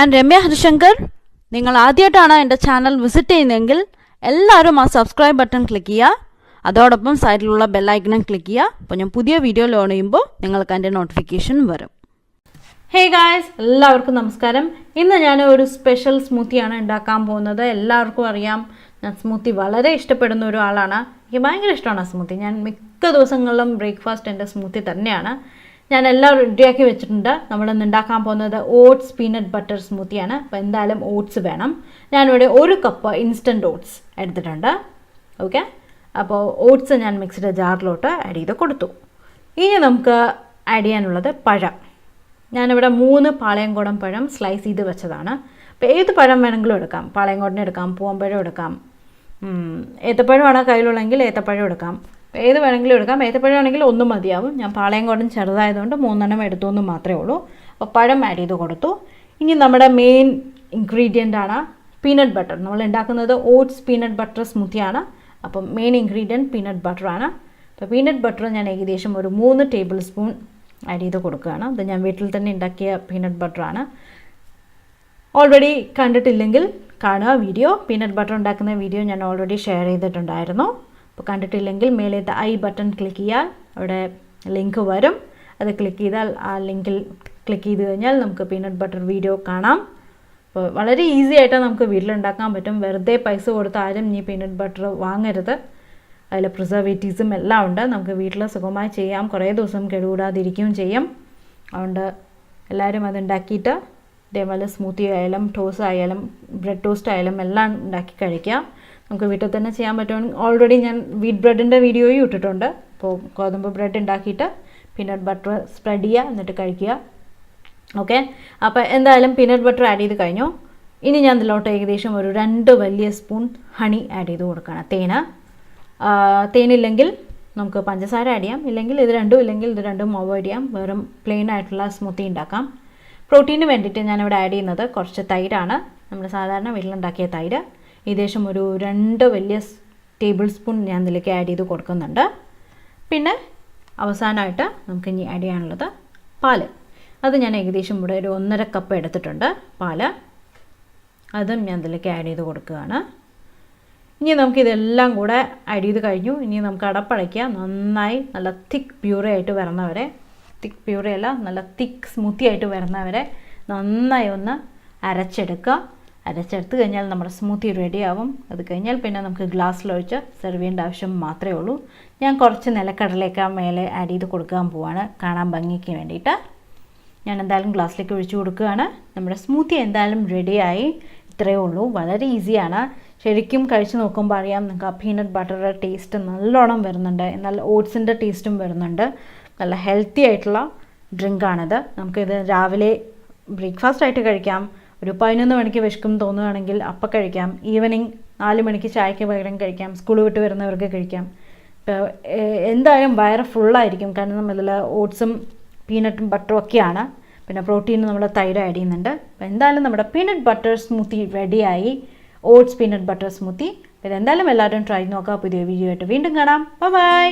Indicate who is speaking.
Speaker 1: ഞാൻ രമ്യ ഹരിശങ്കർ. നിങ്ങൾ ആദ്യമായിട്ടാണ് എൻ്റെ ചാനൽ വിസിറ്റ് ചെയ്യുന്നതെങ്കിൽ എല്ലാവരും ആ സബ്സ്ക്രൈബ് ബട്ടൺ ക്ലിക്ക് ചെയ്യുക. അതോടൊപ്പം സൈഡിലുള്ള ബെല്ലൈക്കണും ക്ലിക്ക് ചെയ്യുക. അപ്പോൾ ഞാൻ പുതിയ വീഡിയോ ലോഡ് ചെയ്യുമ്പോൾ നിങ്ങൾക്ക് അതിൻ്റെ നോട്ടിഫിക്കേഷൻ വരും. ഹേ ഗായ്സ്, എല്ലാവർക്കും നമസ്കാരം. ഇന്ന് ഞാൻ ഒരു സ്പെഷ്യൽ സ്മൂത്തിയാണ് ഉണ്ടാക്കാൻ പോകുന്നത്. എല്ലാവർക്കും അറിയാം, ഞാൻ സ്മൂത്തി വളരെ ഇഷ്ടപ്പെടുന്ന ഒരാളാണ്. എനിക്ക് ഭയങ്കര ഇഷ്ടമാണ് സ്മൂത്തി. ഞാൻ മിക്ക ദിവസങ്ങളിലും ബ്രേക്ക്ഫാസ്റ്റ് എൻ്റെ സ്മൂത്തി തന്നെയാണ്. ഞാൻ എല്ലാം റെഡിയാക്കി വെച്ചിട്ടുണ്ട്. നമ്മളിന്ന് ഉണ്ടാക്കാൻ പോകുന്നത് ഓട്സ് പീനട്ട് ബട്ടർ സ്മൂത്തിയാണ്. അപ്പോൾ എന്തായാലും ഓട്സ് വേണം. ഞാനിവിടെ 1 കപ്പ് ഇൻസ്റ്റൻറ്റ് ഓട്സ് എടുത്തിട്ടുണ്ട്. ഓക്കെ, അപ്പോൾ ഓട്സ് ഞാൻ മിക്സിയുടെ ജാറിലോട്ട് ആഡ് ചെയ്ത് കൊടുത്തു. ഇനി നമുക്ക് ആഡ് ചെയ്യാനുള്ളത് പഴം. ഞാനിവിടെ 3 പാളയംകോടൻ പഴം സ്ലൈസ് ചെയ്ത് വെച്ചതാണ്. അപ്പോൾ ഏത് പഴം വേണമെങ്കിലും എടുക്കാം. പാളയംകോടൻ എടുക്കാം, പൂവമ്പഴം എടുക്കാം, ഏത്തപ്പഴമാണ് കയ്യിലുള്ളെങ്കിൽ ഏത്തപ്പഴം എടുക്കാം. ഏത് വേണമെങ്കിലും എടുക്കാം. ഏത്തപ്പഴം ആണെങ്കിൽ 1 മതിയാവും. ഞാൻ പാളയംകോടൻ ചെറുതായതുകൊണ്ട് 3 എടുത്തു എന്ന് മാത്രമേ ഉള്ളൂ. അപ്പോൾ പഴം ആഡ് ചെയ്ത് കൊടുത്തു. ഇനി നമ്മുടെ മെയിൻ ഇൻഗ്രീഡിയൻ്റ് ആണ് പീനട്ട് ബട്ടർ. നമ്മൾ ഉണ്ടാക്കുന്നത് ഓട്സ് പീനട്ട് ബട്ടർ സ്മൂത്തിയാണ്. അപ്പം മെയിൻ ഇൻഗ്രീഡിയൻറ്റ് പീനട്ട് ബട്ടറാണ്. അപ്പോൾ പീനട്ട് ബട്ടർ ഞാൻ ഏകദേശം ഒരു 3 ടേബിൾ സ്പൂൺ ആഡ് ചെയ്ത് കൊടുക്കുകയാണ്. ഇത് ഞാൻ വീട്ടിൽ തന്നെ ഉണ്ടാക്കിയ പീനട്ട് ബട്ടറാണ്. ഓൾറെഡി കണ്ടിട്ടില്ലെങ്കിൽ കാണുക വീഡിയോ. പീനട്ട് ബട്ടർ ഉണ്ടാക്കുന്ന വീഡിയോ ഞാൻ ഓൾറെഡി ഷെയർ ചെയ്തിട്ടുണ്ടായിരുന്നു. അപ്പോൾ കണ്ടിട്ടില്ലെങ്കിൽ മേലത്തെ ഐ ബട്ടൺ ക്ലിക്ക് ചെയ്യാൽ അവിടെ ലിങ്ക് വരും. അത് ക്ലിക്ക് ചെയ്താൽ ആ ലിങ്കിൽ ക്ലിക്ക് ചെയ്ത് കഴിഞ്ഞാൽ നമുക്ക് പീനട്ട് ബട്ടർ വീഡിയോ കാണാം. അപ്പോൾ വളരെ ഈസി ആയിട്ട് നമുക്ക് വീട്ടിലുണ്ടാക്കാൻ പറ്റും. വെറുതെ പൈസ കൊടുത്ത് ആരും ഈ പീനട്ട് ബട്ടർ വാങ്ങരുത്. അതിൽ പ്രിസർവേറ്റീവ്സും എല്ലാം ഉണ്ട്. നമുക്ക് വീട്ടിൽ സുഖമായി ചെയ്യാം. കുറേ ദിവസം കേടുകൂടാതിരിക്കുകയും ചെയ്യും. അതുകൊണ്ട് എല്ലാവരും അത് ഉണ്ടാക്കിയിട്ട് ഇതേപോലെ സ്മൂത്തി ആയാലും ടോസ്റ്റ് ആയാലും ബ്രെഡ് ടോസ്റ്റ് ആയാലും എല്ലാം ഉണ്ടാക്കി കഴിക്കുക. നമുക്ക് വീട്ടിൽ തന്നെ ചെയ്യാൻ പറ്റുമെങ്കിൽ ഓൾറെഡി ഞാൻ വീറ്റ് ബ്രെഡിൻ്റെ വീഡിയോയും ഇട്ടിട്ടുണ്ട്. അപ്പോൾ ഗോതമ്പ് ബ്രെഡ് ഉണ്ടാക്കിയിട്ട് പീനട്ട് ബട്ടർ സ്പ്രെഡ് ചെയ്യുക, എന്നിട്ട് കഴിക്കുക. ഓക്കെ, അപ്പോൾ എന്തായാലും പീനട്ട് ബട്ടർ ആഡ് ചെയ്ത് കഴിഞ്ഞു. ഇനി ഞാൻ ഇതിലോട്ട് ഏകദേശം ഒരു 2 വലിയ സ്പൂൺ ഹണി ആഡ് ചെയ്ത് കൊടുക്കണം. തേനില്ലെങ്കിൽ നമുക്ക് പഞ്ചസാര ആഡ് ചെയ്യാം. ഇല്ലെങ്കിൽ ഇത് രണ്ടും അവോയ്ഡ് ചെയ്യാം. വെറും പ്ലെയിൻ ആയിട്ടുള്ള സ്മൂത്തി ഉണ്ടാക്കാം. പ്രോട്ടീന് വേണ്ടിയിട്ട് ഞാനിവിടെ ആഡ് ചെയ്യുന്നത് കുറച്ച് തൈരാണ്. നമ്മൾ സാധാരണ വീട്ടിലുണ്ടാക്കിയ തൈര് ഏകദേശം ഒരു 2 വലിയ ടേബിൾ സ്പൂൺ ഞാൻ ഇതിലേക്ക് ആഡ് ചെയ്ത് കൊടുക്കുന്നുണ്ട്. പിന്നെ അവസാനമായിട്ട് നമുക്ക് ഇനി ആഡ് ചെയ്യാനുള്ളത് പാല്. അത് ഞാൻ ഏകദേശം ഇവിടെ ഒരു 1.5 കപ്പ് എടുത്തിട്ടുണ്ട് പാല്. അതും ഞാൻ ഇതിലേക്ക് ആഡ് ചെയ്ത് കൊടുക്കുകയാണ്. ഇനി നമുക്കിതെല്ലാം കൂടെ ആഡ് ചെയ്ത് കഴിഞ്ഞു. ഇനി നമുക്ക് അടപ്പടയ്ക്കുക. നന്നായി നല്ല തിക്ക് പ്യൂറി ആയിട്ട് വരുന്നവരെ, തിക്ക് പ്യൂറി അല്ല, നല്ല തിക്ക് സ്മൂത്തി ആയിട്ട് വരുന്നവരെ നന്നായി ഒന്ന് അരച്ചെടുക്കുക. അരച്ചെടുത്ത് കഴിഞ്ഞാൽ നമ്മുടെ സ്മൂത്തി റെഡിയാവും. അത് കഴിഞ്ഞാൽ പിന്നെ നമുക്ക് ഗ്ലാസ്സിലൊഴിച്ച് സെർവ് ചെയ്യേണ്ട ആവശ്യം മാത്രമേ ഉള്ളൂ. ഞാൻ കുറച്ച് നിലക്കടലയൊക്കെ മേലെ ആഡ് ചെയ്ത് കൊടുക്കാൻ പോവാണ്, കാണാൻ ഭംഗിക്ക് വേണ്ടിയിട്ട്. ഞാൻ എന്തായാലും ഗ്ലാസ്സിലേക്ക് ഒഴിച്ചു കൊടുക്കുകയാണ്. നമ്മുടെ സ്മൂത്തി എന്തായാലും റെഡിയായി. ഇത്രയേ ഉള്ളൂ. വളരെ ഈസിയാണ്. ശരിക്കും കഴിച്ച് നോക്കുമ്പോൾ അറിയാം നിങ്ങൾക്ക് ആ പീനട്ട് ബട്ടറുടെ ടേസ്റ്റ് നല്ലോണം വരുന്നുണ്ട്. എന്നാൽ ഓട്സിൻ്റെ ടേസ്റ്റും വരുന്നുണ്ട്. നല്ല ഹെൽത്തി ആയിട്ടുള്ള ഡ്രിങ്കാണിത്. നമുക്കിത് രാവിലെ ബ്രേക്ക്ഫാസ്റ്റ് ആയിട്ട് കഴിക്കാം. ഒരു 11 മണിക്ക് വിശക്കും തോന്നുകയാണെങ്കിൽ അപ്പം കഴിക്കാം. ഈവനിങ് 4 മണിക്ക് ചായക്ക് പകരം കഴിക്കാം. സ്കൂൾ വിട്ട് വരുന്നവർക്ക് കഴിക്കാം. ഇപ്പോൾ എന്തായാലും വയറ് ഫുള്ളായിരിക്കും. കാരണം ഇതിൽ ഓട്സും പീനട്ടും ബട്ടറും ഒക്കെയാണ്. പിന്നെ പ്രോട്ടീൻ നമ്മൾ തൈര് ആഡ് ചെയ്യുന്നുണ്ട്. അപ്പോൾ എന്തായാലും നമ്മുടെ പീനട്ട് ബട്ടർ സ്മൂത്തി റെഡിയായി. Oats peanut butter smoothie. അപ്പോൾ ഇതെന്തായാലും എല്ലാവരും ട്രൈ നോക്കുക. പുതിയ വീഡിയോ ആയിട്ട് വീണ്ടും കാണാം. ബൈ.